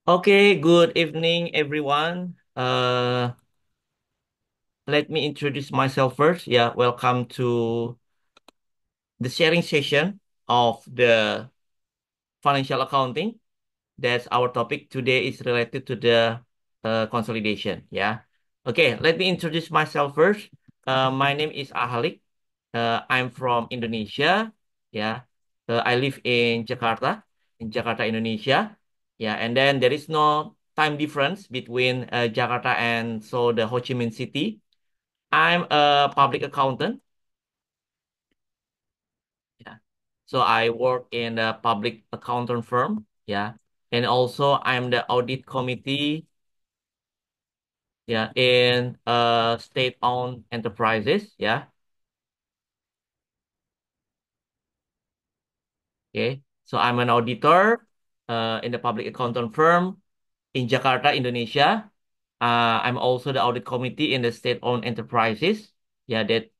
Okay, good evening, everyone. Let me introduce myself first. Yeah, welcome to the sharing session of the financial accounting. That's our topic today is related to the consolidation. Yeah. Okay, let me introduce myself first. My name is Ahalik. I'm from Indonesia. Yeah. I live in Jakarta, Indonesia. Yeah, and then there is no time difference between Jakarta and so the Ho Chi Minh City. I'm a public accountant. Yeah. So I work in a public accountant firm. Yeah. And also I'm the audit committee, yeah, in state-owned enterprises. Yeah. Okay. So I'm an auditor in the public accountant firm in Jakarta, Indonesia. I'm also the audit committee in the state-owned enterprises. Yeah, that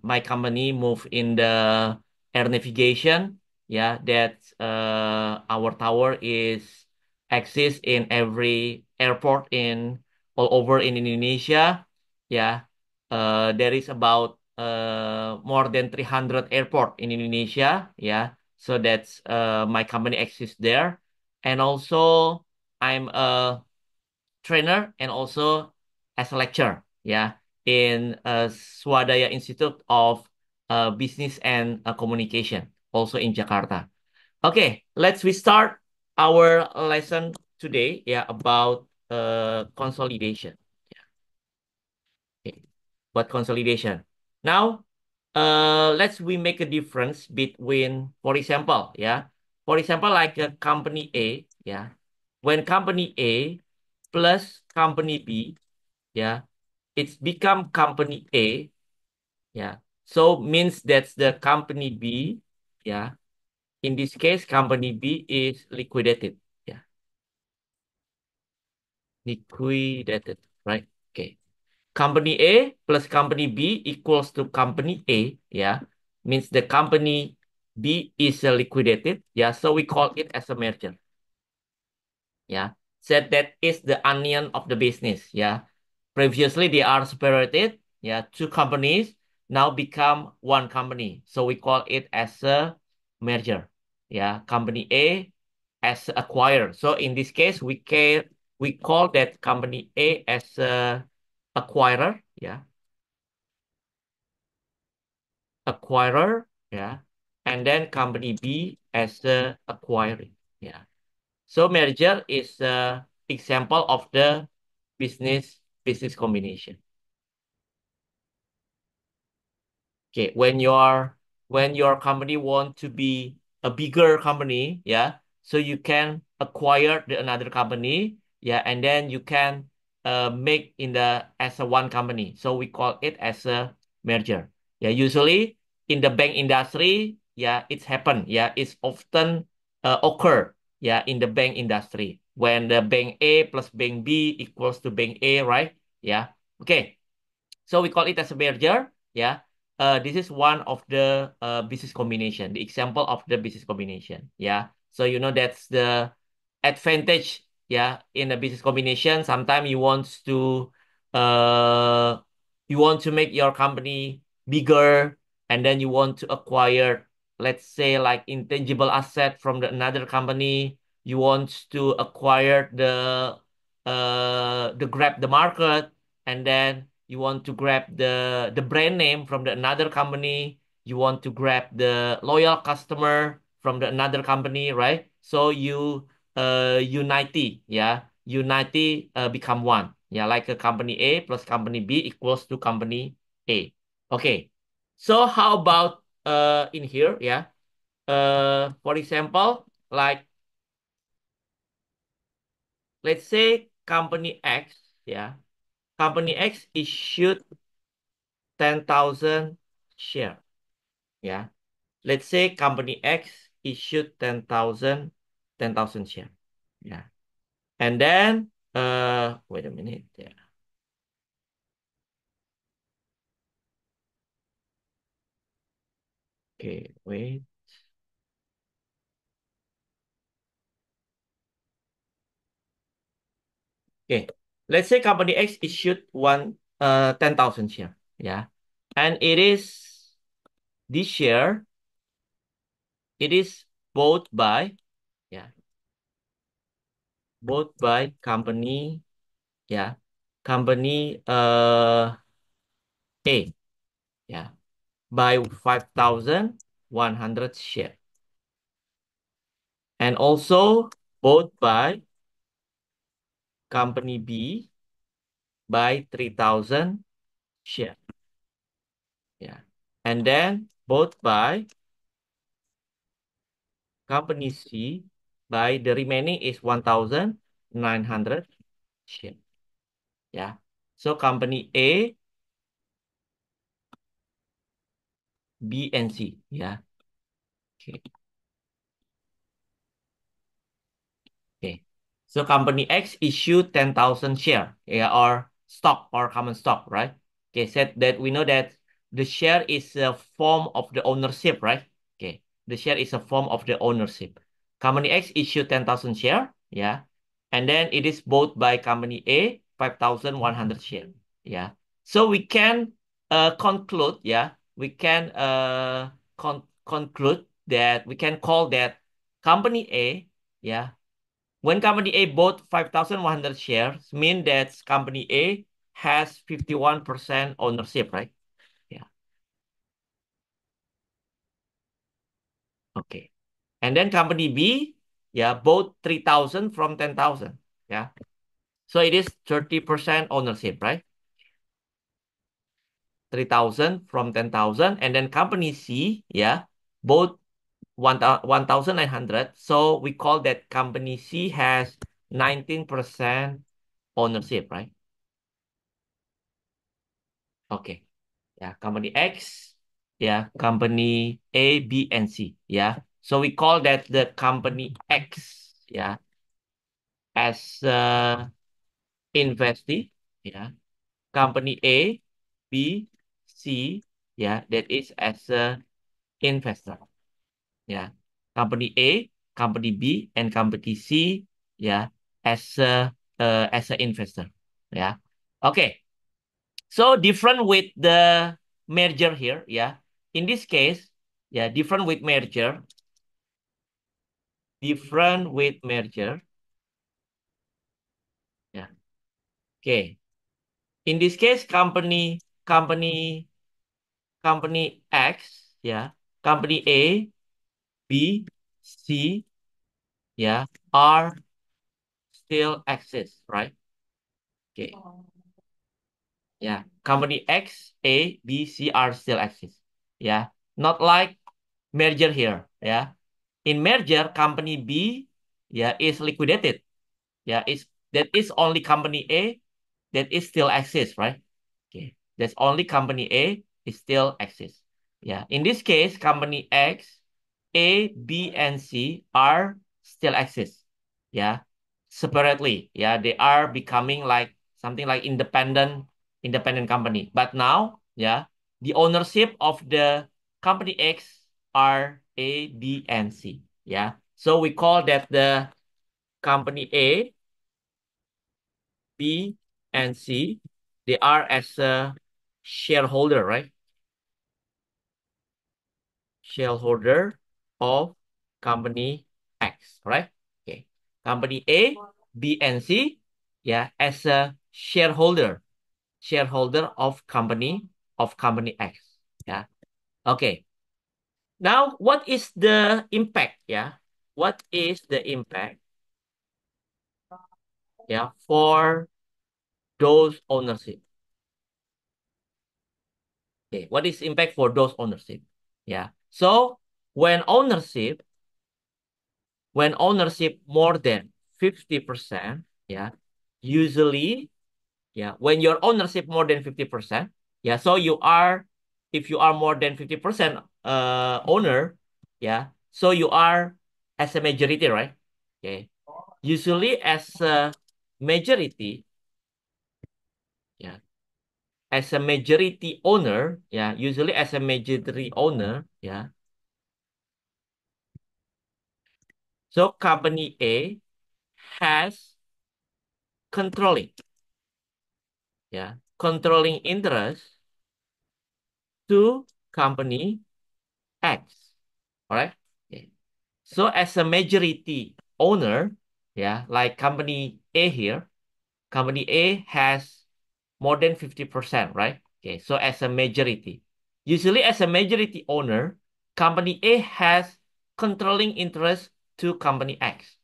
my company move in the air navigation. Yeah, that our tower is exists in every airport in all over in Indonesia. Yeah, there is about more than 300 airport in Indonesia. Yeah, so that's my company exists there, and also I'm a trainer and also as a lecturer, yeah, in Swadaya Institute of Business and Communication, also in Jakarta. Okay, let's we start our lesson today, yeah, about consolidation. Okay, what consolidation? Now, let's we make a difference between, for example, yeah, for example, like a company A, yeah, when company A plus company B, yeah, it's become company A, yeah. So means that's the company B, yeah. In this case, company B is liquidated, yeah, liquidated, right? Okay. Company A plus company B equals to company A, yeah, means the company B is liquidated, yeah, so we call it as a merger, yeah. Said that is the onion of the business, yeah. Previously they are separated, yeah, two companies now become one company, so we call it as a merger, yeah. Company A as acquirer. So in this case, we call that company A as a acquirer, yeah, acquirer, yeah, and then company B as the acquiring, yeah. So merger is a example of the business combination. Okay, when your company want to be a bigger company, yeah, so you can acquire the another company, yeah, and then you can make in the as a one company. So we call it as a merger. Yeah, usually in the bank industry, yeah, it's happen. Yeah, it's often occur. Yeah, in the bank industry when the bank A plus bank B equals to bank A, right? Yeah. Okay. So we call it as a merger. Yeah. This is one of the business combination, the example of the business combination. Yeah. So you know that's the advantage. Yeah, in a business combination, sometimes uh you want to make your company bigger, and then you want to acquire, let's say, like intangible asset from another company. You want to acquire the grab the market, and then you want to grab the brand name from the another company, you want to grab the loyal customer from the another company, right? So you unity, yeah, unity become one, yeah, like a company A plus company B equals to company A. Okay, so how about in here, yeah, for example, like let's say company X, yeah, company X issued 10,000 share. Yeah. Let's say company X issued 10,000 share. Yeah. And then wait a minute. Yeah. Okay, wait. Okay, let's say company X issued 10,000 share, yeah, and this share, it is bought by, yeah, bought by company, yeah, company A, yeah, by 5,100 share, and also bought by company B by 3,000 share, yeah, and then bought by company C by the remaining is 1,900 share. Yeah. So company A, B, and C. Yeah. Okay. Okay. So company X issued 10,000 share, yeah, or stock or common stock, right? Okay. Said that we know that the share is a form of the ownership, right? Okay. The share is a form of the ownership. Company X issued 10,000 share, yeah. And then it is bought by company A, 5,100 share. Yeah. So we can conclude, yeah, we can conclude that we can call that company A, yeah, when company A bought 5,100 shares, mean that company A has 51% ownership, right? Yeah. Okay. And then company B, yeah, bought 3,000 from 10,000. Yeah. So it is 30% ownership, right? 3,000 from 10,000. And then company C, yeah, bought 1,900. So we call that company C has 19% ownership, right? Okay. Yeah, company X, yeah, company A, B, and C, yeah. So we call that the company X, yeah, as investee, yeah. Company A, B, C, yeah, that is as a investor, yeah. Company A, company B, and company C, yeah, as a investor, yeah. Okay. So different with the merger here, yeah. In this case, yeah, different with merger, yeah. Okay. In this case, company X, yeah, company A, B, C, yeah, are still exist, right? Okay. Yeah, company X, A, B, C are still exist. Yeah, not like merger here. Yeah, in merger, company B, yeah, is liquidated. Yeah, that is only company A that is still exists, right? Okay, that's only company A is still exists. Yeah, in this case, company X, A, B, and C are still exist. Yeah, separately. Yeah, they are becoming like something like independent company. But now, yeah, the ownership of the company X are A, B, and C. Yeah, so we call that the company A, B, and C, they are as a shareholder, right? Shareholder of company X, right? Okay. Company A, B, and C, yeah, as a shareholder of company X. Yeah. Okay. Now, what is the impact? Yeah. What is the impact? Yeah, for those ownership. Okay, what is impact for those ownership? Yeah. So when ownership more than 50%, yeah, usually, yeah, when your ownership more than 50%, yeah, so if you are more than 50% owner, yeah, so you are as a majority, right? Okay. Usually as a majority, yeah, as a majority owner, yeah, usually as a majority owner, yeah. So company A has controlling, yeah, controlling interest to company X. All right. Okay. So as a majority owner, yeah, like company A here, company A has more than 50%, right? Okay. So as a majority, usually as a majority owner, company A has controlling interest to company X.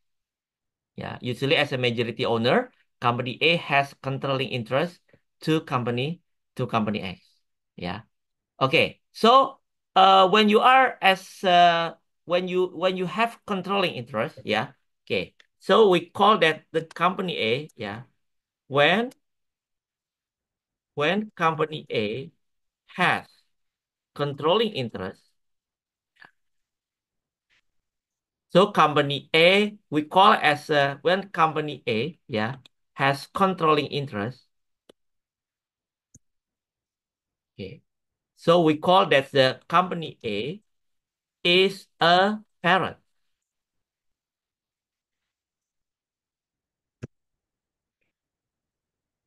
Yeah. Usually as a majority owner, company A has controlling interest to company X. Yeah. Okay, so when you are as when you have controlling interest, yeah. Okay, so we call that the company A, yeah. When company A has controlling interest, so company A we call as when company A, yeah, has controlling interest. Okay, so we call that the company A is a parent.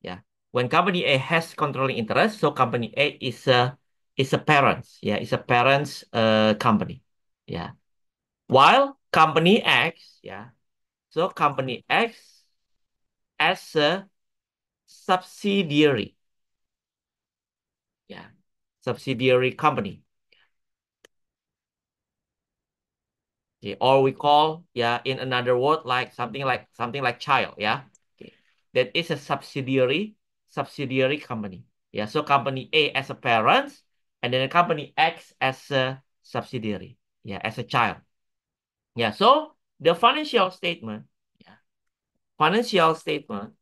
Yeah. When company A has controlling interest, so company A is a parent. Yeah, it's a parent's company. Yeah. While company X, yeah, so company X as a subsidiary. Yeah. Subsidiary company. Okay. Or we call, yeah, in another word, like something like child. Yeah. Okay. That is a subsidiary company. Yeah. So company A as a parent, and then company X as a subsidiary. Yeah, as a child. Yeah. So the financial statement, yeah, financial statement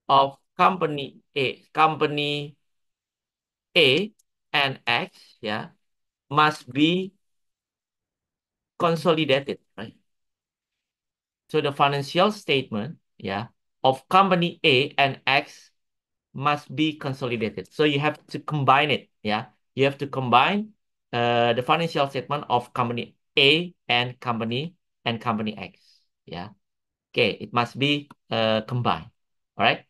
of company A and X, yeah, must be consolidated, right? So the financial statement, yeah, of company A and X must be consolidated. So you have to combine it, yeah. You have to combine the financial statement of company A and company X, yeah. Okay, it must be combined. All right.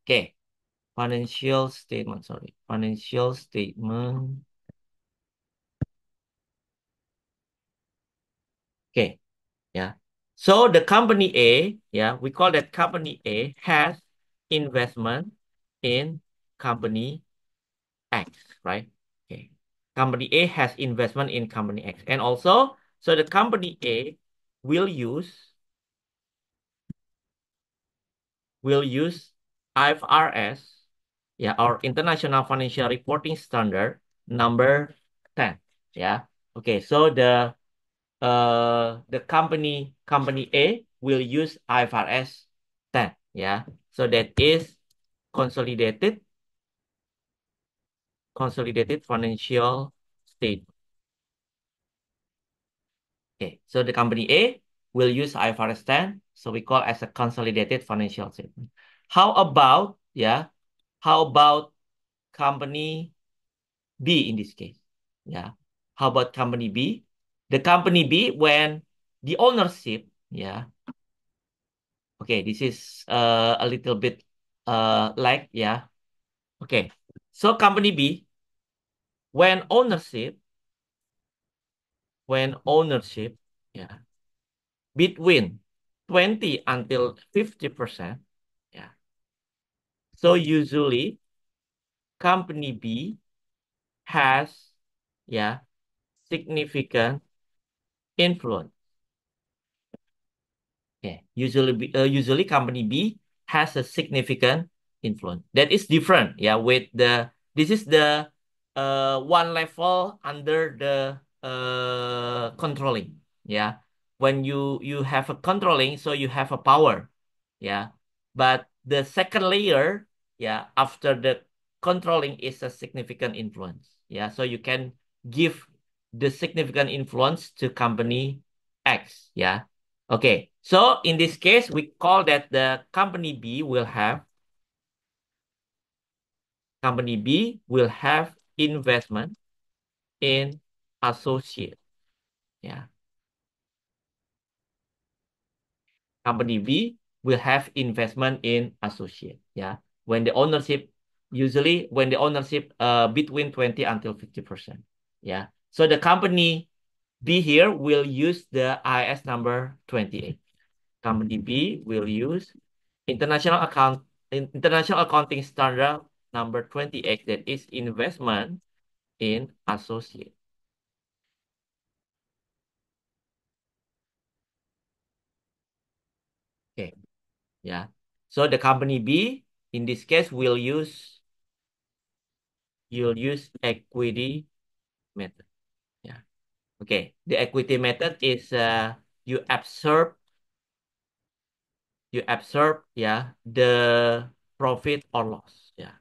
Okay, financial statement. Sorry, financial statement. Okay, yeah. So the company A, yeah, we call that company A has investment in company X, right? Okay. Company A has investment in company X. And also, so the company A will use IFRS, yeah, our International Financial Reporting Standard number 10. Yeah. Okay, so the company A will use IFRS 10. Yeah. So that is consolidated financial statement. Okay, so the company A will use IFRS 10, so we call as a consolidated financial statement. How about, yeah, how about company B in this case? Yeah, how about company B? The company B, when the ownership, yeah, okay, this is a little bit like, yeah, okay. So company B, when ownership, yeah, between 20 until 50%. Yeah. So usually company B has, yeah, significant influence. Okay. Usually company B has a significant influence. That is different. Yeah. With this is the one level under the controlling. Yeah. When you have a controlling, so you have a power. Yeah. But the second layer, yeah, after the controlling is a significant influence. Yeah. So you can give the significant influence to company X. Yeah. Okay. So in this case, we call that the company B will have investment in associate. Yeah. Company B will have investment in associate. Yeah. When the ownership, usually when the ownership between 20 until 50%. Yeah. So the company B here will use the IS number 28. Company B will use international account international accounting standard number 28, that is investment in associate. Okay. Yeah. So the company B in this case will use you'll use equity method. Yeah. Okay. The equity method is you absorb yeah the profit or loss, yeah,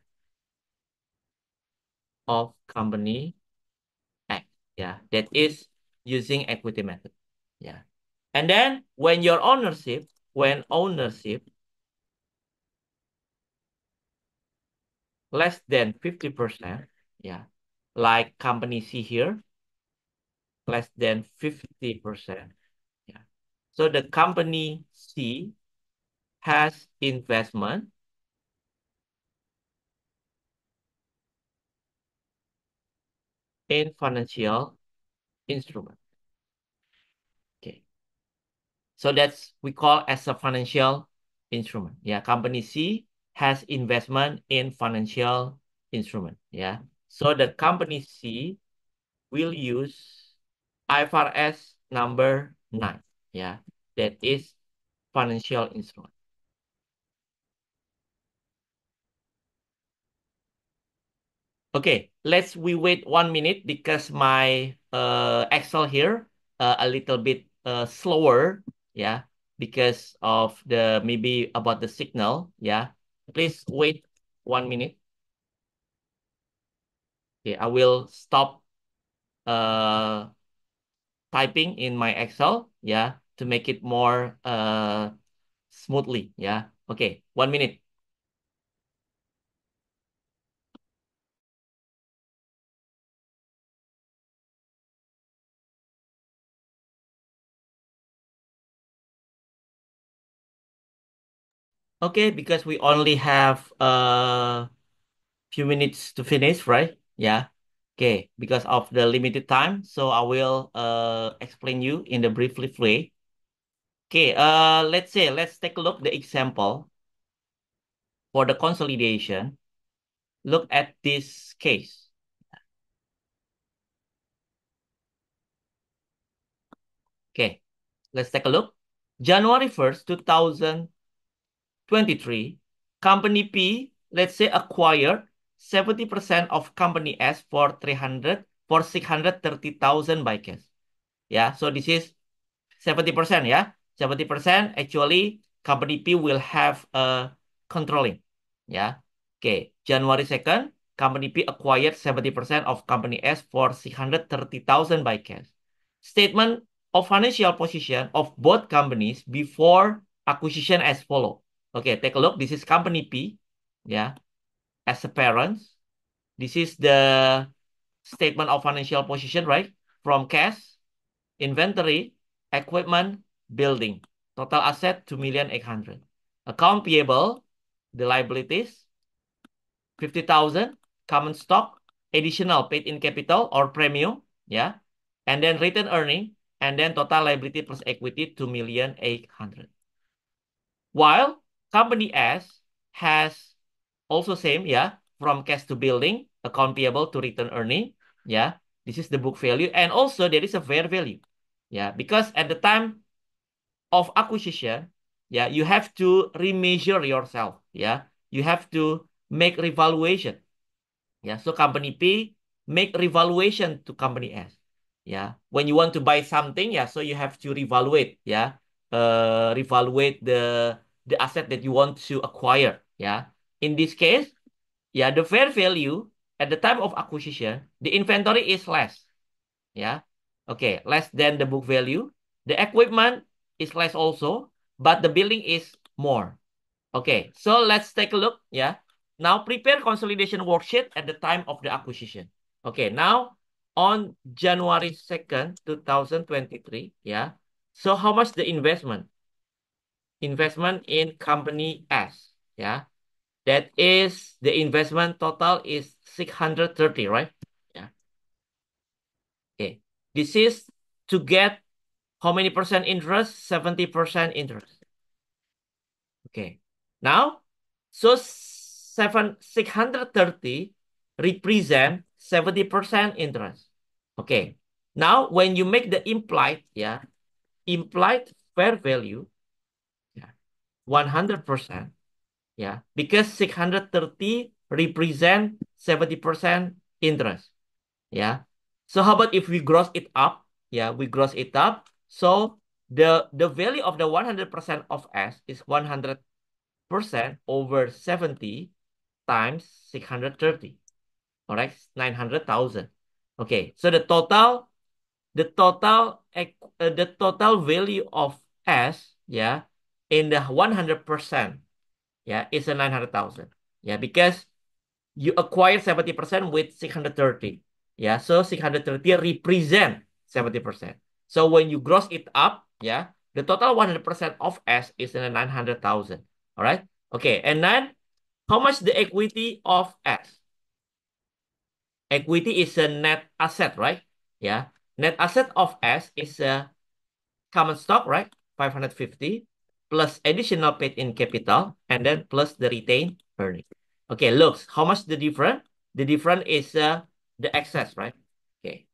of company X. Yeah. That is using equity method. Yeah. And then when ownership less than 50%, yeah, like company C here, less than 50%. Yeah. So the company C has investment in financial instrument. Okay. So that's we call as a financial instrument. Yeah. Company C has investment in financial instrument. Yeah. So the company C will use IFRS number 9. Yeah. That is financial instrument. Okay, we wait 1 minute because my Excel here a little bit slower, yeah, because of the maybe about the signal, yeah. Please wait 1 minute. Okay, I will stop uh typing in my Excel, yeah, to make it more smoothly, yeah. Okay, 1 minute. Okay, because we only have few minutes to finish, right? Yeah. Okay, because of the limited time, so I will explain you in the briefly way. Okay, let's take a look the example for the consolidation. Look at this case. Okay, let's take a look. January 1st, 2023, company P, let's say acquired 70% of company S for 630,000 by cash. Yeah, so this is 70%, yeah. 70% actually company P will have controlling. Yeah. Okay. January 2nd, company P acquired 70% of company S for 630,000 by cash. Statement of financial position of both companies before acquisition as follow. Okay, take a look. This is company P, yeah, as a parent. This is the statement of financial position, right? From cash, inventory, equipment, building. Total asset 2,800,000. Account payable, the liabilities 50,000. Common stock, additional paid in capital or premium, yeah. And then return earning, and then total liability plus equity 2,800,000. While company S has also same, yeah, from cash to building, account payable to return earning, yeah. This is the book value, and also there is a fair value, yeah, because at the time of acquisition, yeah, you have to remeasure yourself, yeah. You have to make revaluation, yeah. So company P make revaluation to company S, yeah. When you want to buy something, yeah, so you have to revaluate, yeah, revaluate the asset that you want to acquire, yeah. In this case, yeah, the fair value at the time of acquisition, the inventory is less, yeah. Okay, less than the book value. The equipment is less also, but the building is more. Okay, so let's take a look. Yeah. Now prepare consolidation worksheet at the time of the acquisition. Okay, now on January 2nd, 2023. Yeah. So how much the investment? investment in company S. Yeah. That is the investment total is 630, right? Yeah. Okay. This is to get how many percent interest? 70% interest. Okay. Now, so 630 represent 70% interest. Okay. Now, when you make the implied, yeah, implied fair value, yeah, 100%, yeah, because 630 represent 70% interest. Yeah. So how about if we gross it up? Yeah, we gross it up. So the value of the 100% of S is 100% over 70 times 630. All right, 900,000. Okay, so the total value of S, yeah, in the 100%, yeah, is a 900,000. Yeah, because you acquire 70% with 630. Yeah, so 630 represent 70%. So when you gross it up, yeah, the total 100% of S is in 900,000. All right. Okay. And then how much the equity of S? Equity is a net asset, right? Yeah. Net asset of S is a common stock, right? 550 plus additional paid in capital and then plus the retained earning. Okay, looks how much the difference? The difference is the excess, right? Okay.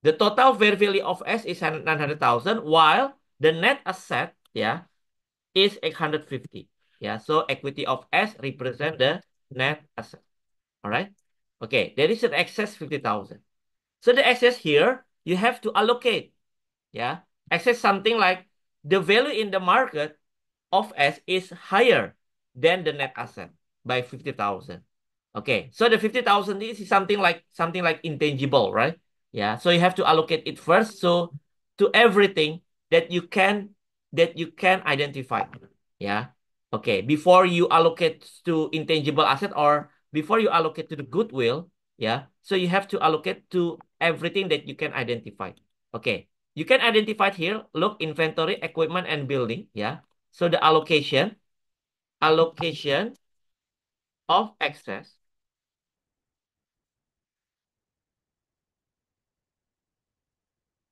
The total fair value of S is 900,000 while the net asset, yeah, is 850. Yeah, so equity of S represent the net asset. All right. Okay, there is an excess 50,000. So the excess here, you have to allocate. Yeah, access something like the value in the market of S is higher than the net asset by 50,000. Okay, so the 50,000 is something like intangible, right? Yeah, so you have to allocate it first. So to everything that you can identify. Yeah. Okay, before you allocate to intangible asset or before you allocate to the goodwill, yeah. So you have to allocate to everything that you can identify. Okay. You can identify here, look, inventory, equipment, and building. Yeah. So the allocation of excess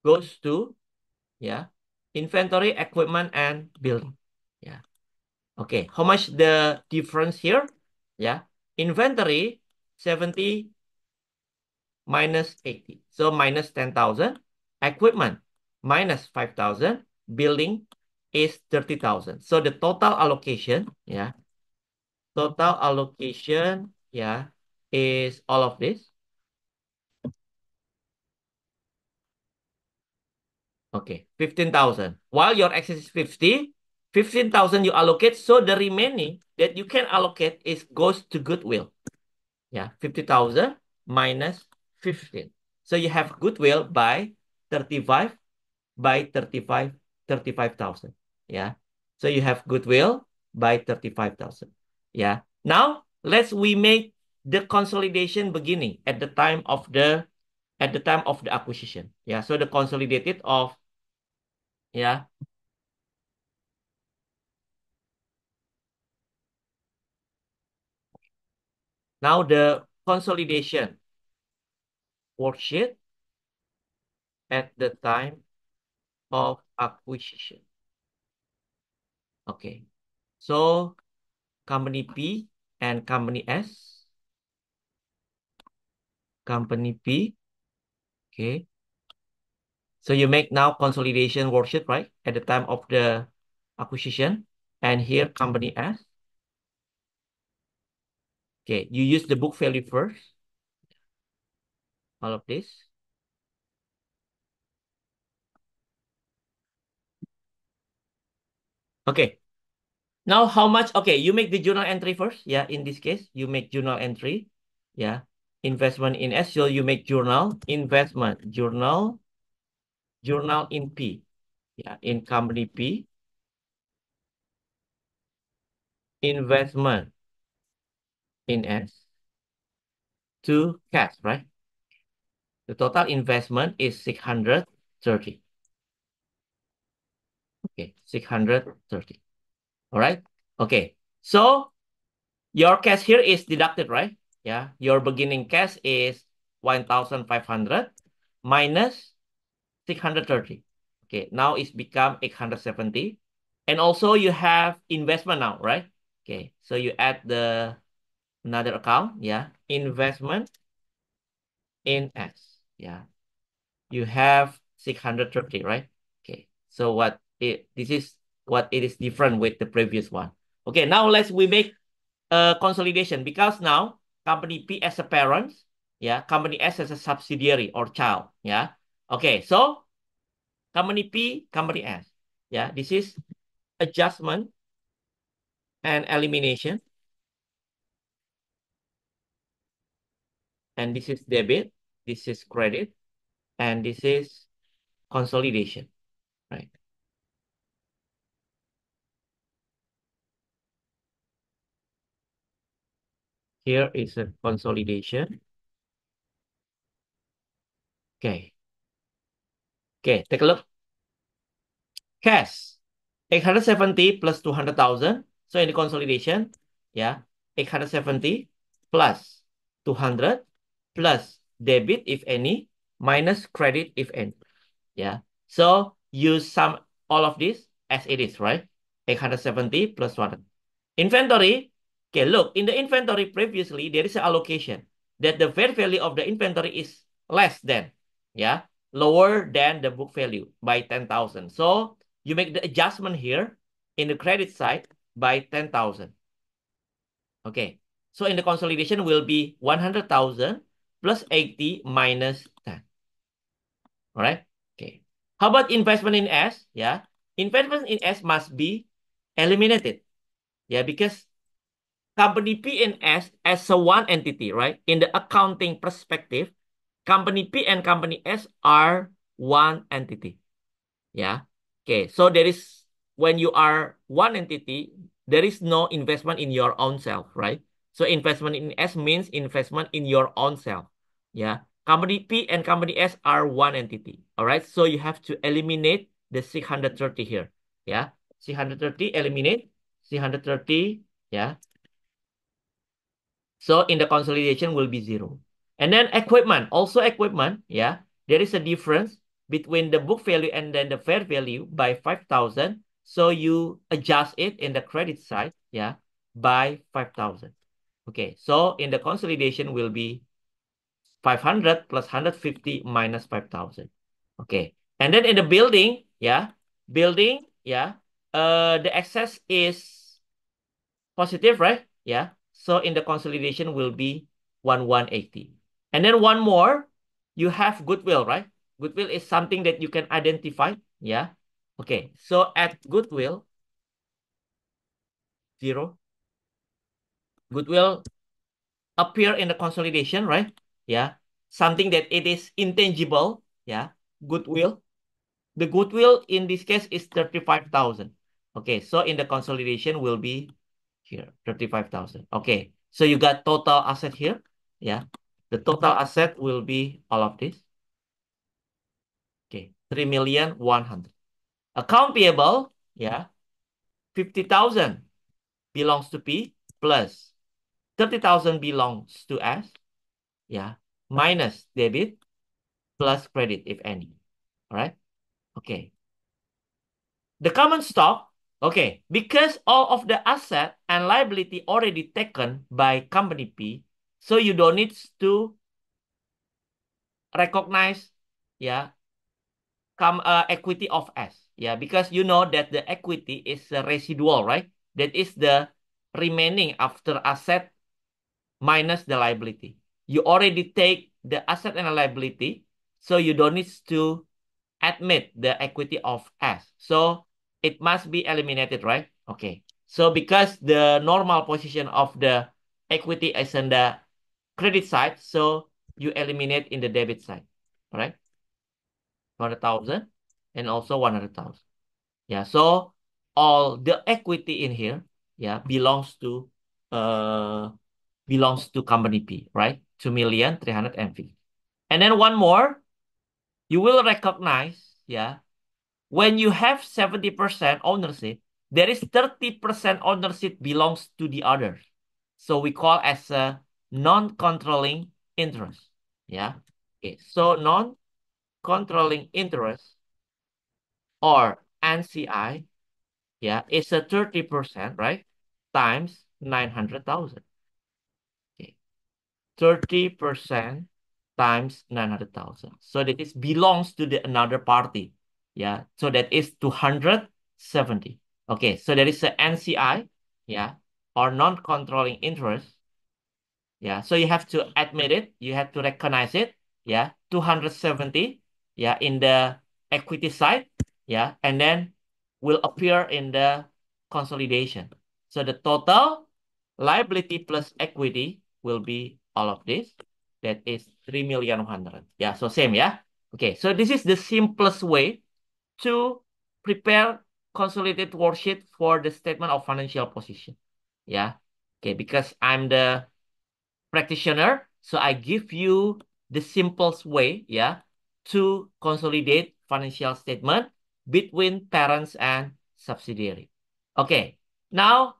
goes to, yeah, inventory, equipment, and building. Yeah. Okay. How much the difference here? Yeah. Inventory, 70 minus 80. So minus 10,000. Equipment, minus 5,000. Building is 30,000. So the total allocation, yeah, total allocation, yeah, is all of this. Okay, 15,000. While your excess is 15,000 you allocate. So the remaining that you can allocate is goes to goodwill. Yeah, 50,000 minus 15. So you have goodwill by 35 by 35,000. Yeah. So you have goodwill by 35,000. Yeah. Now we make the consolidation beginning at the time of the acquisition. Yeah. So the consolidated of, yeah. Now the consolidation worksheet at the time of acquisition. Okay. So company P and company S. Company P. Okay. So you make now consolidation worksheet, right? At the time of the acquisition. And here company S. Okay. You use the book value first. All of this. Okay. Now how much? Okay. You make the journal entry first. Yeah. In this case, you make journal entry. Yeah. Investment in S. So you make journal investment journal in P. Yeah. In company P. Investment in S to cash, right? The total investment is 630. Okay, 630. All right. Okay. So your cash here is deducted, right? Yeah. Your beginning cash is 1,500 minus 630. Okay. Now it's become 870. And also you have investment now, right? Okay. So you add the another account. Yeah. Investment in S. Yeah. You have 630, right? Okay. So this is what it is different with the previous one. Okay, now we make a consolidation because now company P as a parent, yeah, company S as a subsidiary or child, yeah. Okay, so company P, company S, yeah, this is adjustment and elimination, and this is debit, this is credit, and this is consolidation, right? Here is a consolidation. Okay. Okay, take a look. Cash, 870 plus 200,000. So in the consolidation, yeah, 870 plus 200 plus debit, if any, minus credit, if any. Yeah. So you sum all of this as it is, right? 870 plus 100. Inventory. Okay, look, in the inventory previously, there is an allocation that the fair value of the inventory is less than, yeah, lower than the book value by 10,000. So you make the adjustment here in the credit side by 10,000. Okay. So in the consolidation will be 100,000 plus 80 minus 10. All right. Okay. How about investment in S? Yeah. Investment in S must be eliminated. Yeah, because company P and S as a one entity, right? In the accounting perspective, company P and company S are one entity. Yeah. Okay. So there is, when you are one entity, there is no investment in your own self, right? So investment in S means investment in your own self. Yeah. Company P and company S are one entity. All right. So you have to eliminate the 630 here. Yeah. 630 eliminate 630. Yeah. So in the consolidation will be 0. And then equipment, also equipment, yeah, there is a difference between the book value and then the fair value by 5,000. So you adjust it in the credit side, yeah, by 5,000. Okay, so in the consolidation will be 500 plus 150 minus 5,000. Okay, and then in the building, yeah, the excess is positive, right? Yeah. So in the consolidation will be 1,180. And then one more, you have goodwill, right? Goodwill is something that you can identify. Yeah. Okay. So at goodwill, 0. Goodwill appear in the consolidation, right? Yeah. Something that it is intangible. Yeah. Goodwill. The goodwill in this case is 35,000. Okay. So in the consolidation will be here, 35,000. Okay, so you got total asset here. Yeah, the total asset will be all of this. Okay, 3,100,000. Account payable, yeah, 50,000 belongs to P plus 30,000 belongs to S. Yeah, minus debit plus credit, if any. All right. Okay. The common stock, okay, because all of the asset and liability already taken by company P, so you don't need to recognize, yeah, equity of S. Yeah, because you know that the equity is a residual, right? That is the remaining after asset minus the liability. You already take the asset and the liability, so you don't need to admit the equity of S. So it must be eliminated, right? Okay. So because the normal position of the equity is on the credit side, so you eliminate in the debit side, all right? 100,000 and also 100,000. Yeah, so all the equity in here, yeah, belongs to company P, right? 2,300 MV. And then one more, you will recognize, yeah, when you have 70% ownership, there is 30% ownership belongs to the others. So we call as a non-controlling interest. Yeah. Okay. So non-controlling interest or NCI, yeah, is a 30%, right? Times 900,000. Okay. 30% times 900,000. So that is belongs to the another party. Yeah. So that is 270. Okay. So there is a NCI, yeah, or non-controlling interest. Yeah. So you have to admit it. You have to recognize it. Yeah. 270. Yeah. In the equity side. Yeah. And then will appear in the consolidation. So the total liability plus equity will be all of this. That is 3,100,000. Yeah. So same. Yeah. Okay. So this is the simplest way to prepare consolidated worksheet for the statement of financial position. Yeah. Okay. Because I'm the practitioner. So I give you the simplest way, yeah, to consolidate financial statement between parents and subsidiary. Okay, now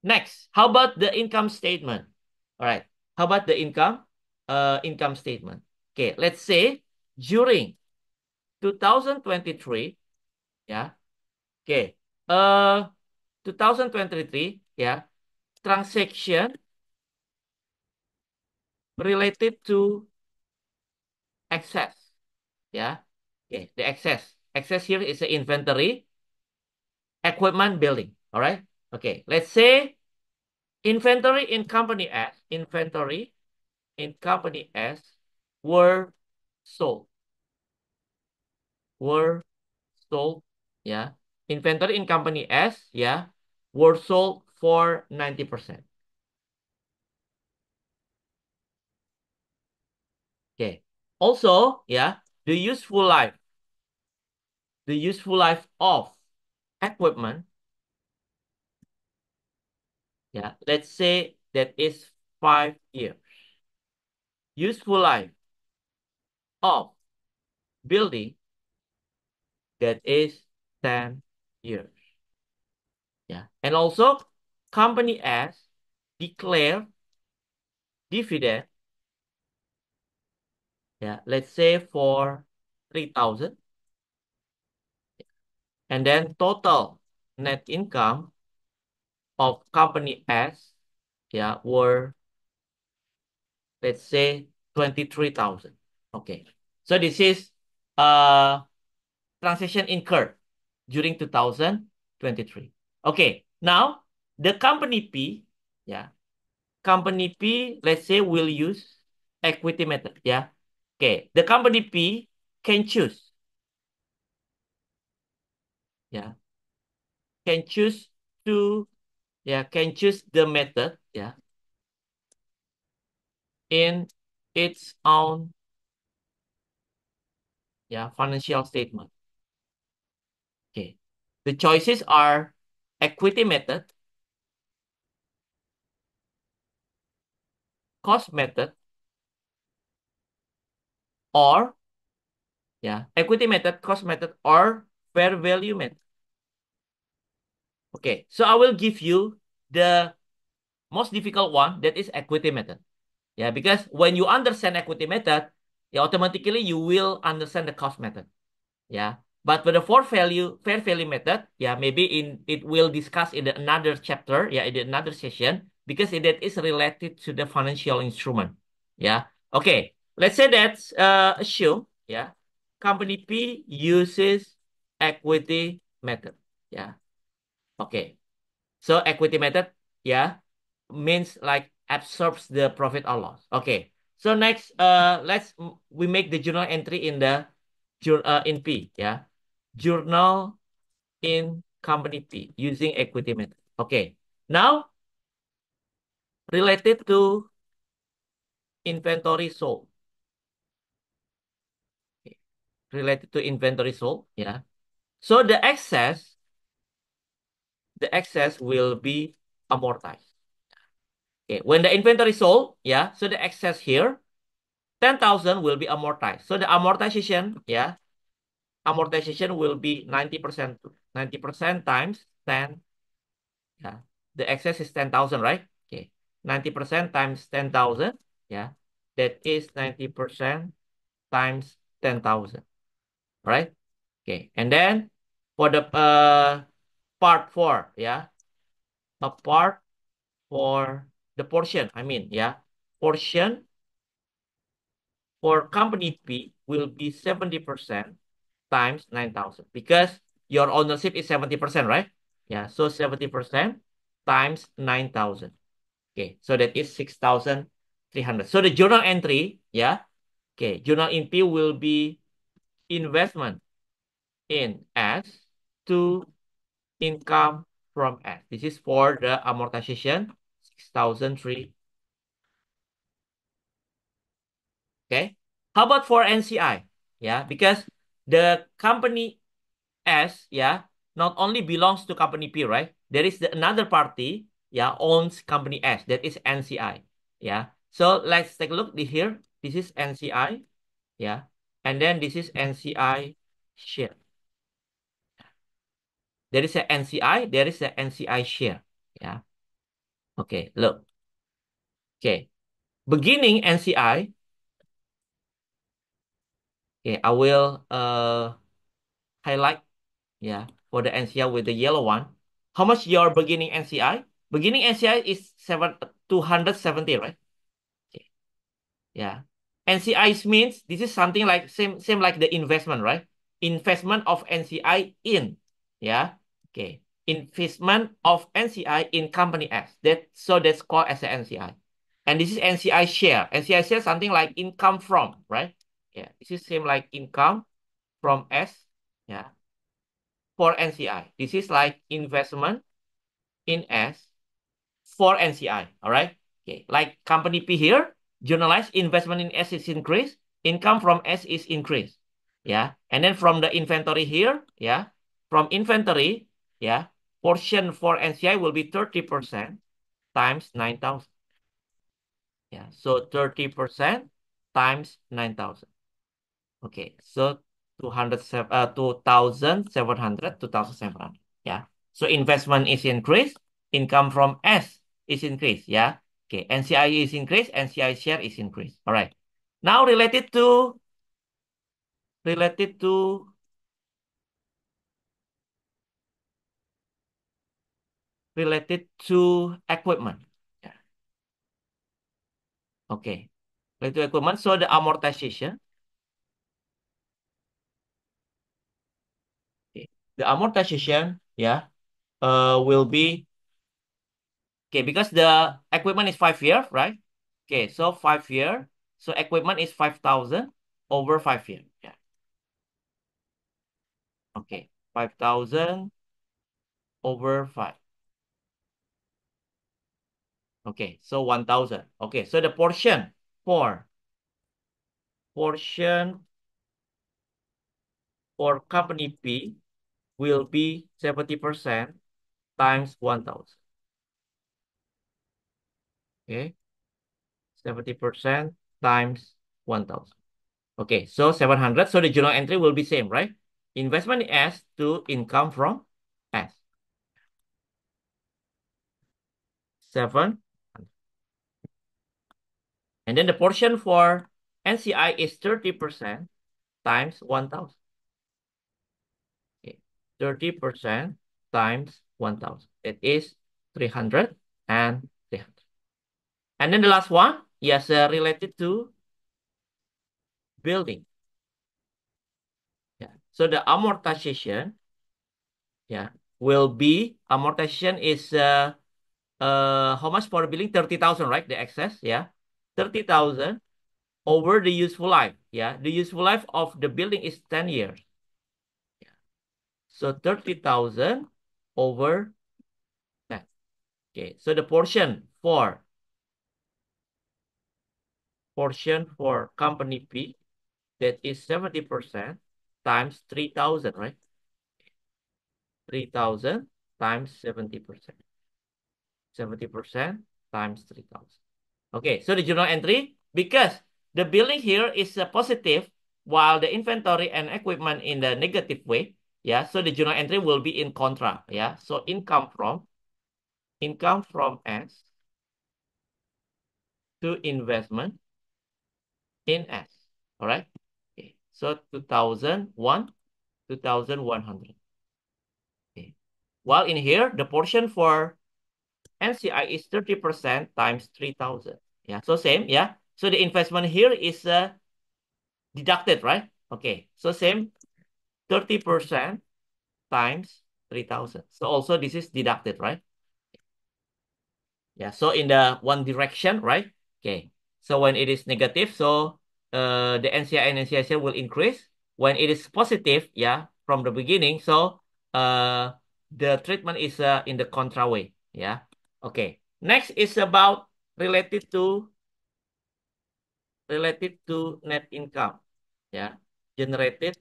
next, how about the income statement? All right, how about the income statement? Okay, let's say during 2023, yeah, okay, 2023, yeah, transaction related to excess. Yeah. Okay. The excess. Excess here is the inventory, equipment, building. All right. Okay. Let's say inventory in company S, inventory in company S were sold. Were sold. Yeah. Inventory in company S, yeah, were sold for 90%. Okay. Also, yeah, the useful life of equipment, yeah, let's say that is 5 years. Useful life of building, that is 10 years. Yeah. And also company S declare dividend, yeah, let's say for 3,000, and then total net income of company S, yeah, were, let's say, 23,000. Okay. So this is uh transaction incurred during 2023. Okay. Now the company P, yeah, company P, let's say, will use equity method. Yeah. Okay. The company P can choose. Yeah. Can choose to, yeah, can choose the method. Yeah. In its own, yeah, financial statement. Okay. The choices are equity method, cost method, or, yeah, equity method, cost method, or fair value method. Okay. So I will give you the most difficult one, that is equity method. Yeah, because when you understand equity method, yeah, automatically you will understand the cost method. Yeah. But for the fair value method, yeah, maybe it will discuss in another chapter, yeah, in another session, because that is related to the financial instrument. Yeah. Okay. Let's say that's assume, yeah, company P uses equity method. Yeah. Okay. So equity method, yeah, means like absorbs the profit or loss. Okay. So next, we make the journal entry in the in P, yeah, journal in company P using equity method. Okay. Now related to inventory sold. Okay. Related to inventory sold, yeah. So the excess will be amortized. Okay. When the inventory sold, yeah, so the excess here 10,000 will be amortized. So the amortization, yeah, amortization will be 90%, 90% times 10, yeah. The excess is 10,000, right? Okay. 90% times 10,000, yeah. That is 90% times 10,000, right? Okay. And then for the part 4, yeah. A part for the portion, I mean, yeah. Portion for company P will be 70% times 9,000 because your ownership is 70%, right? Yeah, so 70% times 9,000. Okay, so that is 6,300. So the journal entry, yeah, okay, journal entry will be investment in S to income from S. This is for the amortization, 6,003. Okay, how about for NCI? Yeah, because the company S, yeah, not only belongs to company P, right? There is another party, yeah, owns company S. That is NCI, yeah. So let's take a look here. This is NCI, yeah, and then this is NCI share. There is a NCI, there is a NCI share, yeah. Okay, look. Okay, beginning NCI. Okay, I will highlight, yeah, for the NCI with the yellow one. How much your beginning NCI? Beginning NCI is 270, right? Okay. Yeah. NCI means this is something like same like the investment, right? Investment of NCI in. Yeah. Okay. Investment of NCI in company X. That's called as an NCI. And this is NCI share. NCI share something like income from, right? Yeah. This is same like income from S. Yeah. For NCI. This is like investment in S for NCI. All right. Okay. Like company P here, journalized investment in S is increased, income from S is increased. Yeah. And then from the inventory here, yeah, from inventory, yeah, portion for NCI will be 30% times 9,000. Yeah. So 30% times 9,000. Okay. So 2,700, 2,700. Yeah. So investment is increased, income from S is increased. Yeah. Okay. NCI is increased, NCI share is increased. All right. Now related to related to equipment. Yeah. Okay. Related to equipment. So the amortization. Okay. The amortization, yeah, will be okay because the equipment is 5 years, right? Okay, so 5 year. So equipment is 5,000 over 5 years. Yeah. Okay. 5,000 over 5. Okay. So 1,000. Okay. So the portion for company P will be 70% times 1,000. Okay. 70% times 1,000. Okay. So 700. So the journal entry will be same, right? Investment in S to income from S. 7. And then the portion for NCI is 30% times 1,000. Okay. 30% times 1,000. It is 300 and 300. And then the last one, yes, related to building. Yeah. So the amortization, yeah, will be amortization is how much for the building? 30,000, right? The excess, yeah. 30,000 over the useful life. Yeah. The useful life of the building is 10 years. So 30,000 over that. Okay. So the portion for company P, that is 70% times 3,000, right? 3,000 times 70%. 70% times 3,000. Okay, so the journal entry, because the billing here is a positive, while the inventory and equipment in the negative way, Yeah, so the journal entry will be in contra. Yeah, so income from S to investment in S. All right. Okay. So 2100. Okay. While in here, the portion for NCI is 30% times 3,000. Yeah. So same. Yeah. So the investment here is deducted, right? Okay. So same 30% times 3,000. So also this is deducted, right? Yeah, so in the one direction, right? Okay. So when it is negative, so the NCI and NCIC will increase. When it is positive, yeah, from the beginning, so the treatment is in the contra way. Yeah. Okay. Next is about related to net income. Yeah. Generated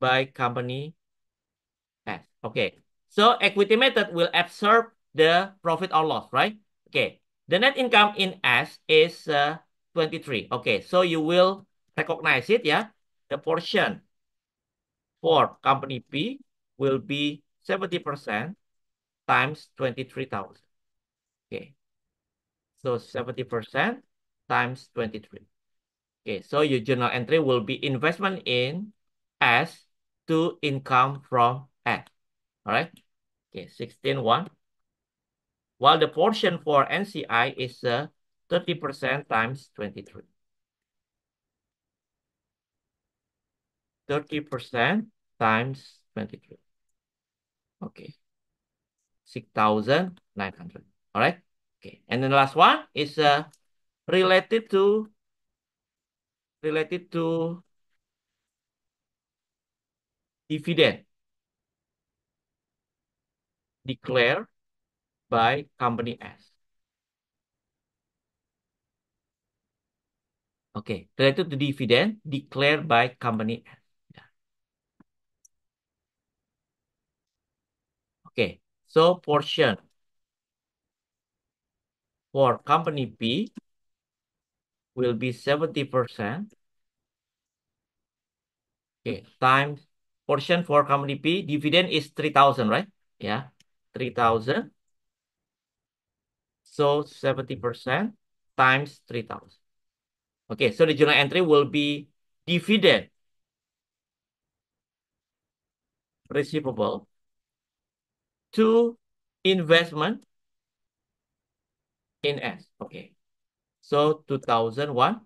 by company S. Okay. So equity method will absorb the profit or loss, right? Okay. The net income in S is 23. Okay. So you will recognize it, yeah. The portion for company P will be 70% times 23,000. Okay. So 70% times 23. Okay. So your journal entry will be investment in S to income from S. All right. Okay. 16.1. While the portion for NCI is 30% times 23. 30% times 23. Okay. 6,900. All right. Okay. And then the last one is related to related to dividend declared by company S. Okay. Related to dividend declared by company S. Yeah. Okay. So portion for company B will be 70%. Okay, times portion for company P, dividend is 3,000, right? Yeah, 3,000. So 70% times 3,000. Okay, so the journal entry will be dividend receivable to investment in S. Okay, so 2001.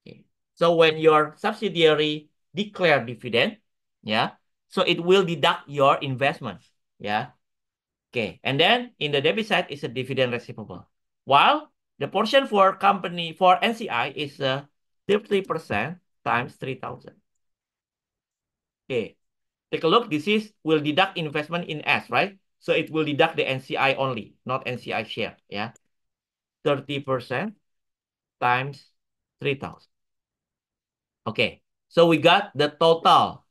Okay, so when your subsidiary declare dividend, yeah, so it will deduct your investment. Yeah. Okay, and then in the debit side is a dividend receivable. While the portion for company for NCI is 30% times 3,000. Okay, take a look. This is will deduct investment in S, right? So it will deduct the NCI only, not NCI share. Yeah, 30% times 3,000. Okay, so we got the total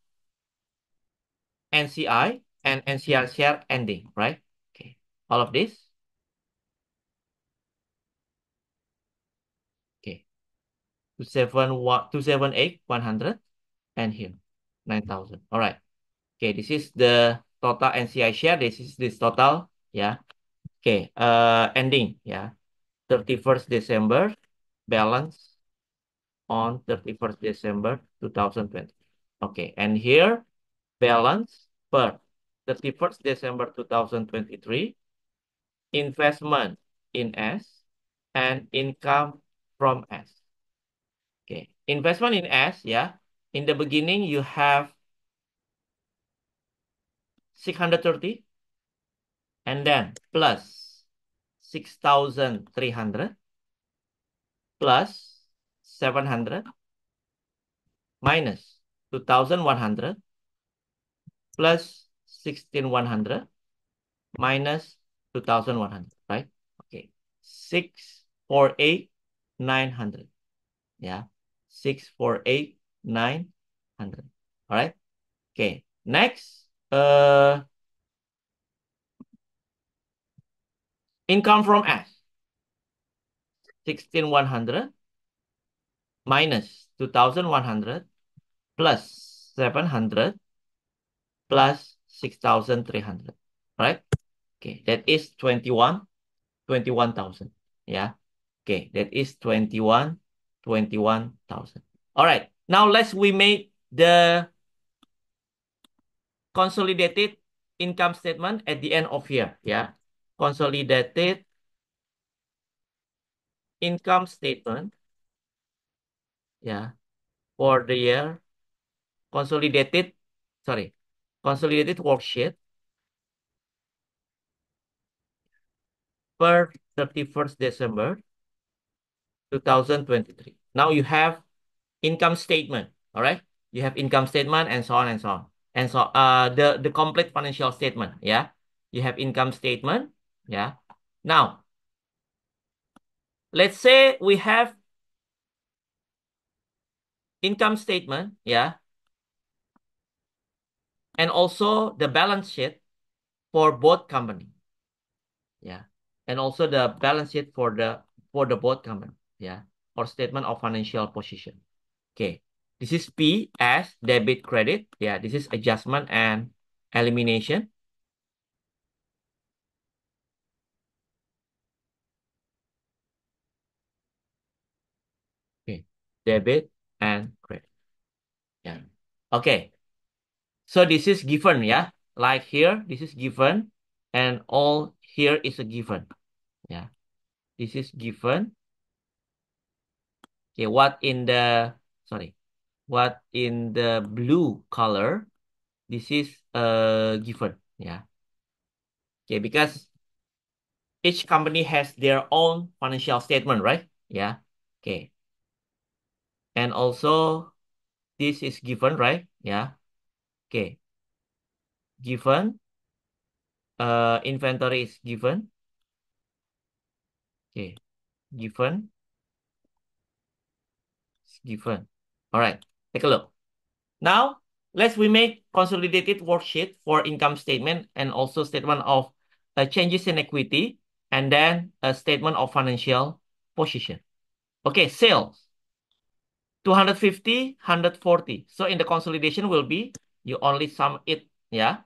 NCI and NCI share ending, right? Okay, all of this. Okay. 278 100 and here 9,000. All right. Okay, this is the total NCI share. This is this total. Yeah. Okay. Ending. Yeah. 31st December balance on 31st December 2020. Okay, and here balance per 31st December 2023 investment in S and income from S. Okay, investment in S, yeah. In the beginning, you have 630 and then plus 6,300 plus 700 minus 2,100 plus 16,100 minus 2,100, right? Okay, 648,900. Yeah, 648,900. All right. Okay, next, income from S, 16,100 minus 2,100 plus 700 plus 6,300, right? Okay, that is 21,000. Yeah. Okay, that is 21,000. All right. Now we make the consolidated income statement at the end of here. Yeah. Consolidated income statement. Yeah. For the year. Consolidated. Sorry. Consolidated worksheet per 31st December 2023. Now you have income statement. All right. You have income statement and so on and so on. And so the complete financial statement. Yeah. You have income statement. Yeah. Now, let's say we have income statement. Yeah. And also the balance sheet for both company. Yeah. And also the balance sheet for the both company. Yeah. Or statement of financial position. Okay. This is P as debit credit. Yeah. This is adjustment and elimination. Okay. Debit and credit. Yeah. Okay. So this is given, yeah. Like here, this is given, and all here is a given. Yeah. This is given. Okay, what in the blue color, this is given. Yeah. Okay, because each company has their own financial statement, right? Yeah. Okay. And also this is given, right? Yeah. Okay. Given. Inventory is given. Okay. Given. It's given. All right. Take a look. Now, we make consolidated worksheet for income statement and also statement of changes in equity and then a statement of financial position. Okay, sales 250, 140. So in the consolidation will be you only sum it, yeah,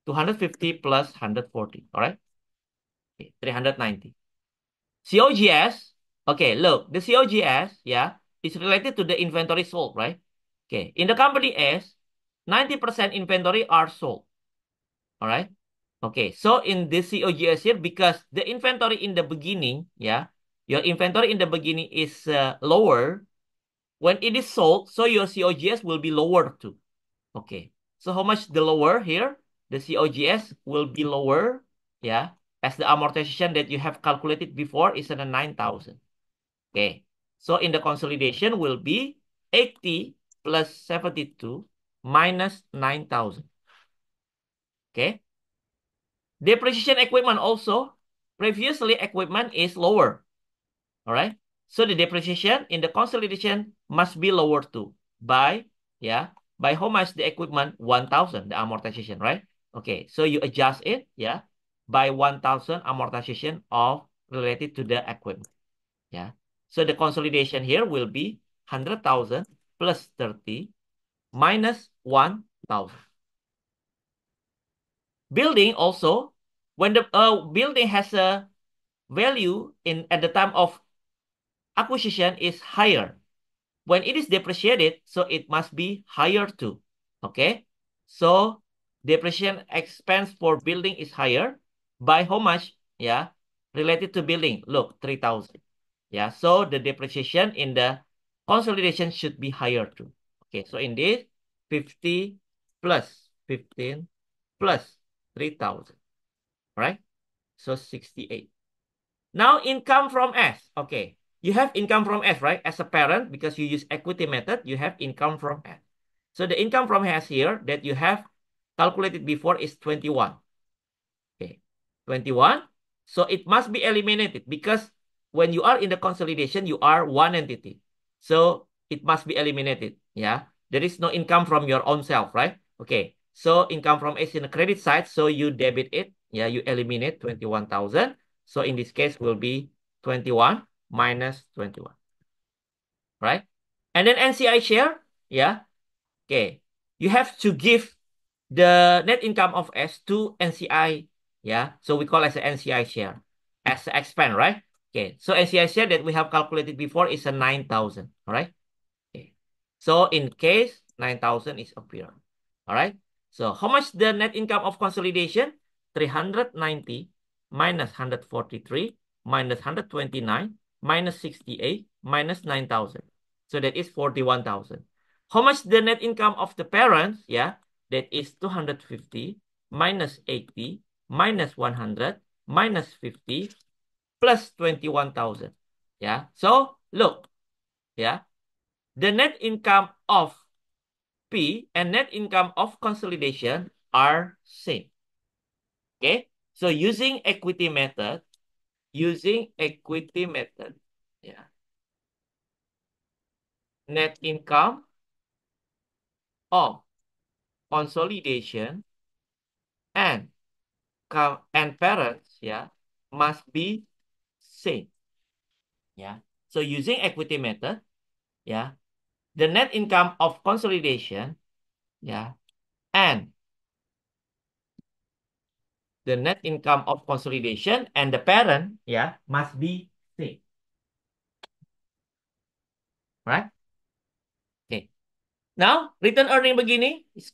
250 plus 140. All right, okay, 390. COGS, okay, look, the COGS, yeah, is related to the inventory sold, right? Okay, in the company S, 90% inventory are sold. All right. Okay, so in this COGS here, because the inventory in the beginning, yeah, your inventory in the beginning is lower. When it is sold, so your COGS will be lower too. Okay, so how much the lower here? The COGS will be lower, yeah, as the amortization that you have calculated before is at 9,000. Okay, so in the consolidation will be 80 plus 72 minus 9,000. Okay. Depreciation equipment also, previously equipment is lower. All right. So the depreciation in the consolidation must be lower too. By, yeah, by how much the equipment? 1,000, the amortization, right? Okay. So you adjust it, yeah, by 1,000 amortization of related to the equipment. Yeah. So the consolidation here will be 100,000 plus 30 minus 1,000. Building also, when the building has a value in at the time of acquisition is higher. When it is depreciated, so it must be higher too. Okay? So depreciation expense for building is higher. By how much? Yeah. Related to building. Look, 3,000. Yeah. So the depreciation in the consolidation should be higher too. Okay. So in this, 50 plus 15 plus 3,000. Right? So 68. Now income from S. Okay. You have income from S, right? As a parent, because you use equity method, you have income from S. So the income from S here that you have calculated before is 21. Okay. 21. So it must be eliminated because when you are in the consolidation, you are one entity. So it must be eliminated. Yeah. There is no income from your own self, right? Okay. So income from S in the credit side. So you debit it. Yeah. You eliminate 21,000. So in this case will be 21 minus 21. Right? And then NCI share. Yeah. Okay. you have to give the net income of S to NCI. Yeah, so we call as an NCI share as an expense, right? Okay, so NCI share that we have calculated before is a 9,000. All right. Okay. So in case 9,000 is appear. All right. So how much the net income of consolidation? 390 minus 143 minus 129 minus 68 minus 9,000. So that is 41,000. How much the net income of the parents? Yeah, that is 250 minus 80 minus 100 minus 50 plus 21,000. Yeah. So look, yeah, the net income of P and net income of consolidation are same. Okay. So using equity method, yeah, net income of consolidation and and parents, yeah, must be same. Yeah. So using equity method, yeah, the net income of consolidation, yeah, and the net income of consolidation and the parent, yeah, must be same. Right? Okay. Now, return earning beginning is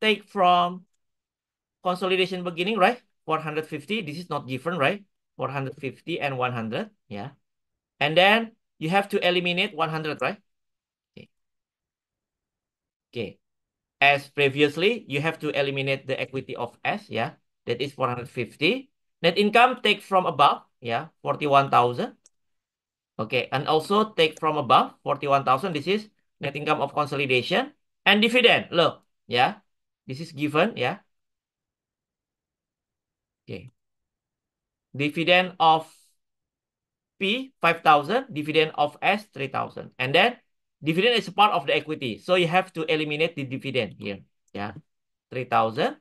take from consolidation beginning, right? 450. This is not given, right? 450 and 100. Yeah. And then you have to eliminate 100, right? Okay. Okay. As previously, you have to eliminate the equity of S, yeah. That is 450. Net income take from above, yeah, 41,000. Okay, and also take from above 41,000. This is net income of consolidation and dividend. Look, yeah, this is given, yeah. Okay, dividend of P 5,000, dividend of S 3,000, and then dividend is a part of the equity, so you have to eliminate the dividend here, yeah, 3,000.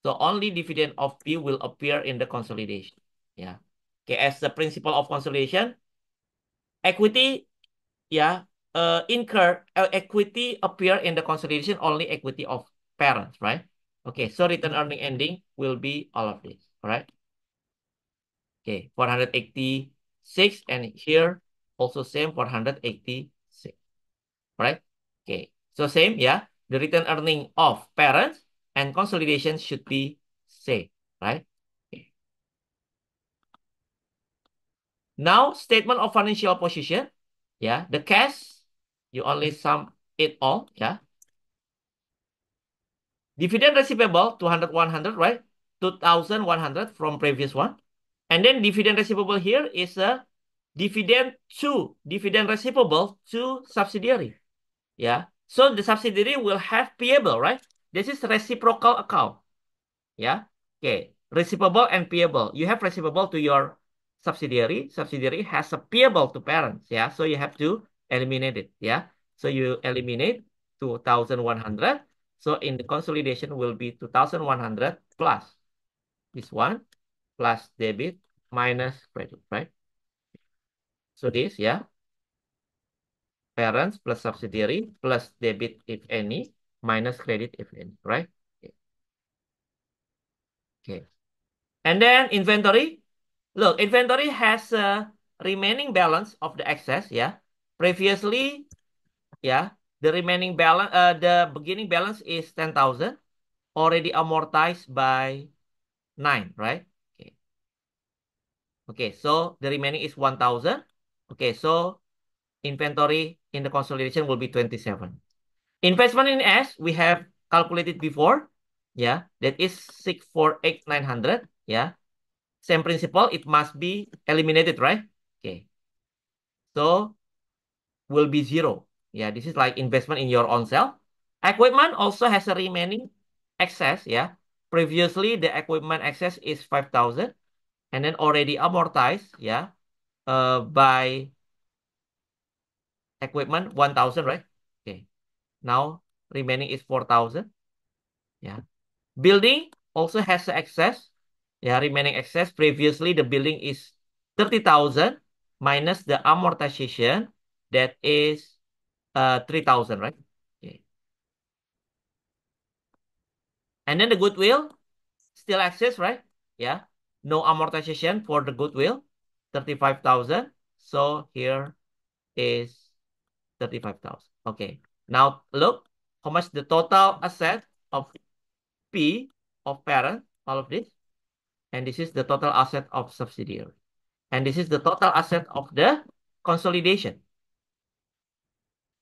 So only dividend of P will appear in the consolidation, yeah. Okay, as the principle of consolidation, equity, yeah, equity appear in the consolidation only equity of parents, right? Okay, so return earning ending will be all of this, all right? Okay, 486, and here also same 486, right? Okay, so same, yeah. The return earning of parents and consolidation should be same, right? Okay. Now, statement of financial position, yeah. The cash, you only sum it all, yeah. Dividend receivable, 200, 100, right? 2,100 from previous one. And then dividend receivable here is a dividend receivable to subsidiary. Yeah. So the subsidiary will have payable, right? This is reciprocal account. Yeah. Okay. Receivable and payable. You have receivable to your subsidiary. Subsidiary has a payable to parents. Yeah. So you have to eliminate it. Yeah. So you eliminate 2,100. So in the consolidation will be 2,100 plus this one plus debit minus credit, right? So this, yeah, parents plus subsidiary plus debit if any minus credit if any, right? Okay. Okay. And then inventory. Look, inventory has a remaining balance of the excess, yeah. Previously, yeah, the remaining balance, the beginning balance is 10,000, already amortized by 9, right? Okay. Okay, so the remaining is 1,000. Okay, so inventory in the consolidation will be 27. Investment in S, we have calculated before, yeah, that is 648,900, yeah. Same principle, it must be eliminated, right? Okay, so will be 0. Yeah, this is like investment in your own self. Equipment also has a remaining excess, yeah. Previously, the equipment excess is 5,000 and then already amortized, yeah, by equipment 1,000, right? Okay, now remaining is 4,000, yeah. Building also has excess, yeah, remaining excess. Previously, the building is 30,000 minus the amortization that is 3,000, right? Okay. And then the goodwill still exists, right? Yeah. No amortization for the goodwill, 35,000. So here is 35,000. Okay. Now look how much the total asset of P of parent, all of this. And this is the total asset of subsidiary. And this is the total asset of the consolidation,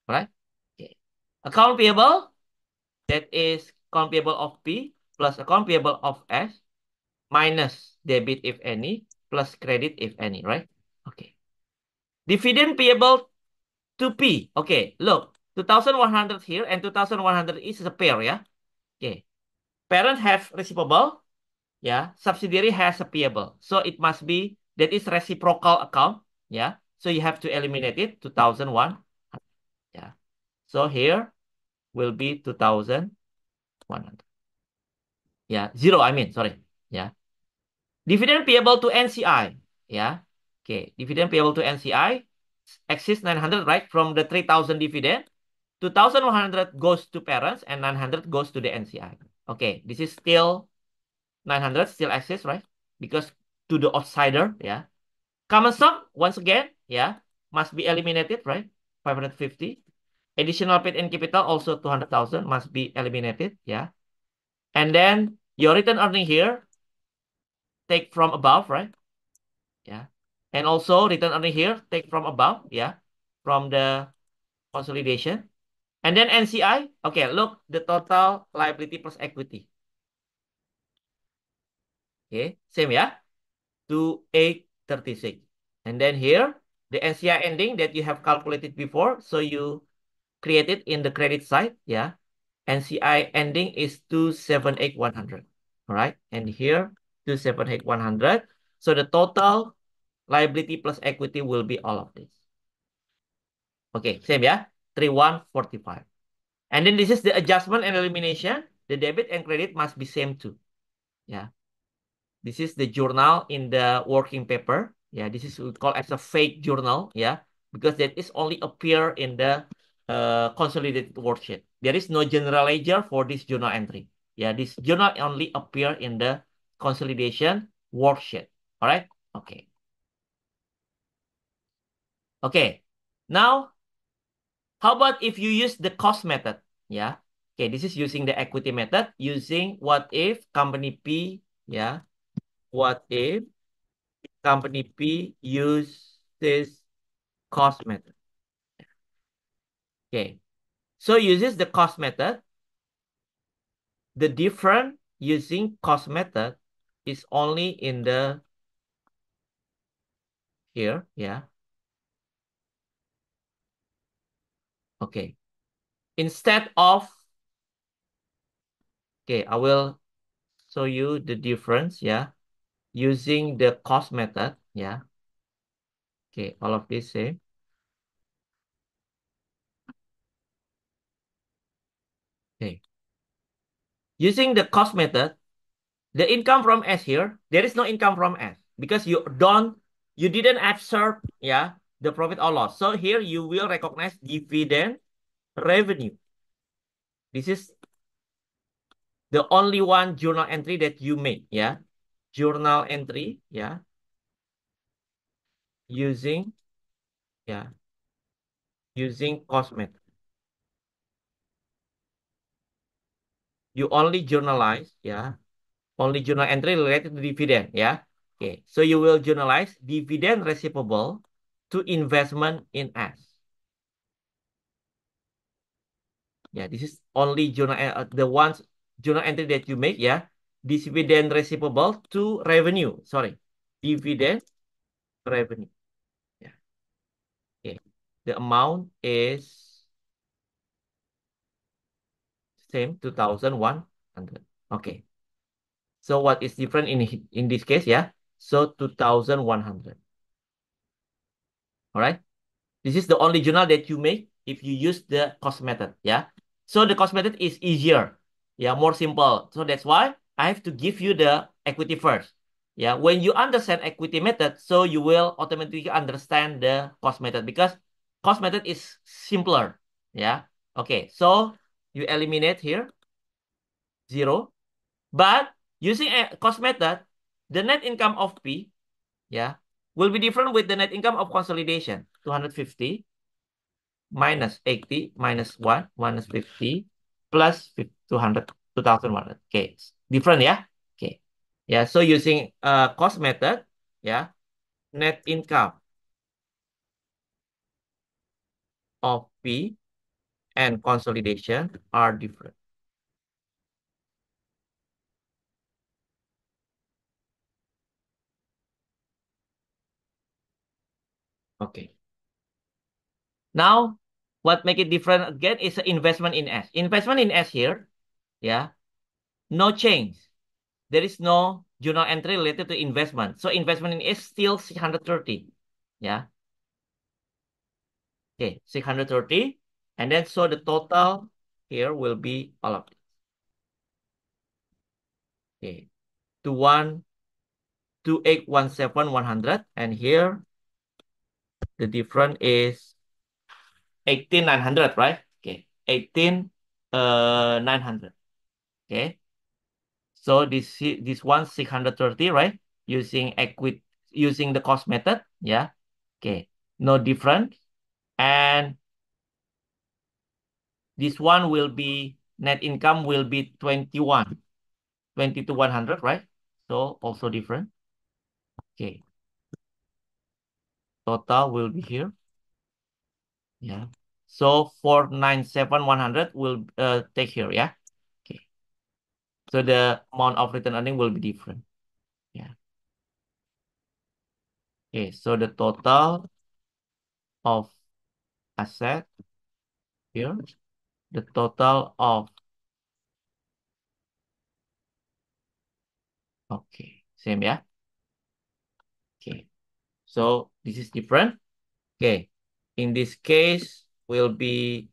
right? Okay. Account payable, that is account payable of P plus account payable of S minus debit if any plus credit if any, right? Okay. Dividend payable to P. Okay, look, 2,100 here and 2,100 is a pair, yeah? Okay. Parent have receivable, yeah. Subsidiary has a payable. So it must be, that is reciprocal account, yeah. So you have to eliminate it, 2,001, yeah. So here will be 2,100. Yeah, zero, I mean, sorry. Yeah. Dividend payable to NCI. Yeah. Okay. Dividend payable to NCI exists 900, right? From the 3,000 dividend, 2,100 goes to parents and 900 goes to the NCI. Okay. This is still 900 still exists, right? Because to the outsider, yeah. Common stock, once again, yeah, must be eliminated, right? 550. Additional paid in capital, also 200,000 must be eliminated, yeah. And then your return earning here, take from above, right? Yeah. And also return earning here, take from above, yeah, from the consolidation. And then NCI, okay, look, the total liability plus equity. Okay, same, yeah, 2,836. And then here, the NCI ending that you have calculated before, so you create it in the credit side, yeah. NCI ending is 278,100. All right, and here 278,100. So the total liability plus equity will be all of this. Okay, same ya. 3,145. And then this is the adjustment and elimination. The debit and credit must be same too. Yeah. This is the journal in the working paper. Yeah, this is we call as a fake journal. Yeah, because that is only appear in the consolidated worksheet. There is no general ledger for this journal entry. Yeah, this journal only appear in the consolidation worksheet. All right. Okay. Okay. Now, how about if you use the cost method? Yeah. Okay, this is using the equity method, using what if company P, yeah, what if company P use this cost method. Okay, so uses the cost method. The difference using cost method is only in the here, yeah. Okay, instead of, okay, I will show you the difference, yeah, using the cost method, yeah. Okay, all of this same. Okay, using the cost method, the income from S here, there is no income from S because you didn't absorb, yeah, the profit or loss. So here you will recognize dividend revenue. This is the only one journal entry that you make, yeah. Journal entry, yeah, using, yeah, using cost method. You only journalize, yeah, only journal entry related to dividend, yeah. Okay, so you will journalize dividend receivable to investment in S. Yeah, this is only journal the ones journal entry that you make. Yeah, dividend receivable to revenue. Sorry, dividend revenue. Yeah. Okay. The amount is same 2,100. Okay. So what is different in this case? Yeah. So 2,100. All right. This is the only journal that you make if you use the cost method. Yeah. So the cost method is easier. Yeah, more simple. So that's why I have to give you the equity first. Yeah. When you understand equity method, so you will automatically understand the cost method because cost method is simpler. Yeah. Okay. So you eliminate here 0. But using a cost method, the net income of P, yeah, will be different with the net income of consolidation. 250 minus 80 minus 1 minus 50 plus 200, 2100. Okay, different, yeah? Okay. Yeah, so using cost method, yeah, net income of P and consolidation are different. Okay. Now, what make it different again is investment in S. Investment in S here, yeah, no change. There is no journal entry related to investment. So investment in S still 630. Yeah. Okay, 630. And then so the total here will be all of it. Okay. To 12817 100. And here the difference is 18900, right? Okay. 18900. Okay. So this one 630, right? Using equity, using the cost method. Yeah. Okay. No difference. And this one will be net income will be 21, 20 to 100, right? So also different. Okay. Total will be here. Yeah. So 497 100 will take here. Yeah. Okay. So the amount of return earning will be different. Yeah. Okay. So the total of asset here, the total of, okay, same. Yeah. Okay. So this is different. Okay. In this case will be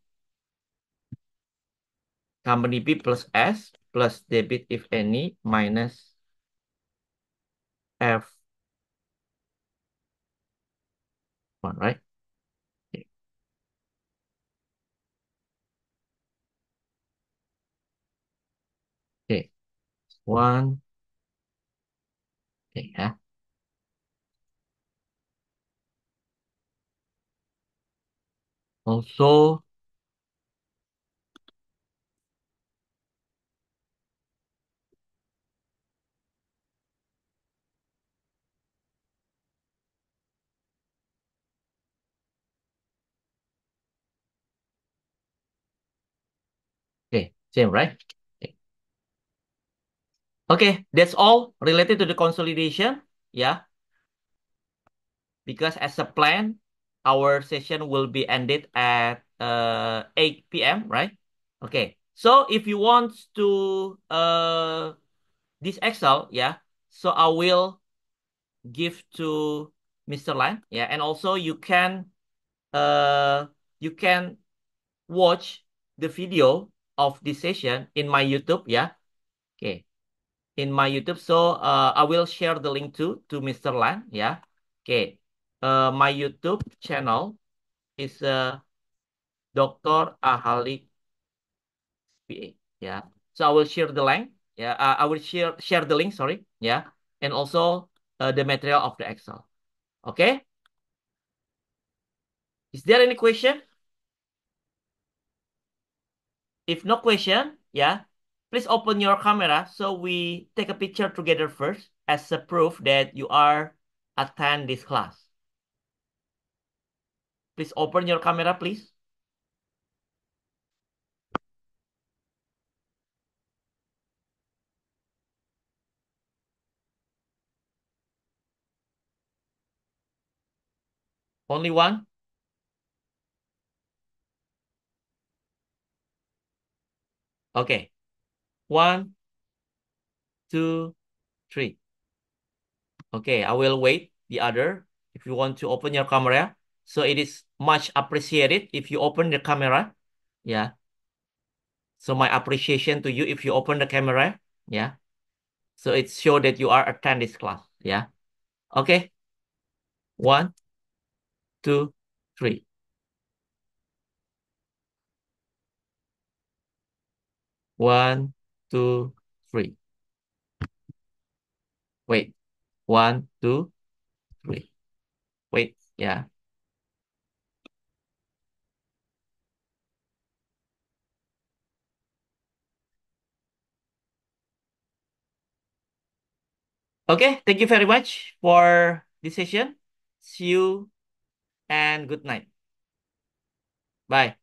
company B plus S plus debit if any minus F1, right? Okay. Okay. One. Okay. Yeah. Also, okay. Same, right? Okay. Okay. That's all related to the consolidation. Yeah. Because as a plan, our session will be ended at 8 p.m., right? Okay. So if you want to this Excel, yeah. So I will give to Mr. Lan, yeah, and also you can watch the video of this session in my YouTube, yeah. Okay, in my YouTube. So I will share the link to Mr. Lan, yeah. Okay, my YouTube channel is Dr. Ahalik PA, yeah. So I will share the link, yeah. I will share the link, sorry, yeah, and also the material of the Excel. Okay. Is there any question? If no question, yeah, please open your camera so we take a picture together first as a proof that you are attend this class. Please open your camera, please. Only one. Okay. One, two, three. Okay, I will wait the other. If you want to open your camera, so it is much appreciated if you open the camera. Yeah. So my appreciation to you if you open the camera. Yeah. So it show that you are attend this class. Yeah. Okay. One, two, three. One, two, three. Wait. One, two, three. Wait. Yeah. Okay. Thank you very much for this session. See you and good night. Bye.